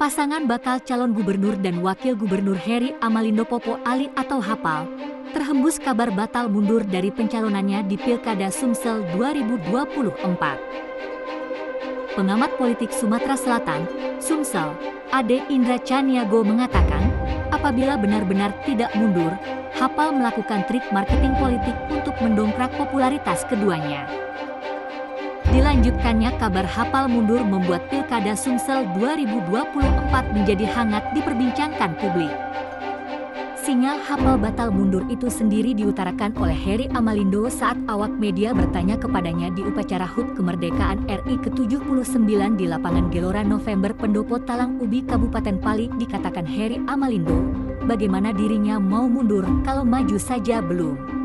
Pasangan bakal calon gubernur dan wakil gubernur Heri Amalindo Popo Ali atau Hapal terhembus kabar batal mundur dari pencalonannya di Pilkada Sumsel 2024. Pengamat politik Sumatera Selatan, Sumsel, Ade Indra Caniago mengatakan, apabila benar-benar tidak mundur, Hapal melakukan trik marketing politik untuk mendongkrak popularitas keduanya. Dilanjutkannya, kabar Hapal mundur membuat Pilkada Sumsel 2024 menjadi hangat diperbincangkan publik. Sinyal Hapal batal mundur itu sendiri diutarakan oleh Heri Amalindo saat awak media bertanya kepadanya di upacara HUT Kemerdekaan RI ke-79 di lapangan Gelora November Pendopo Talang Ubi Kabupaten Pali. Dikatakan Heri Amalindo, bagaimana dirinya mau mundur kalau maju saja belum.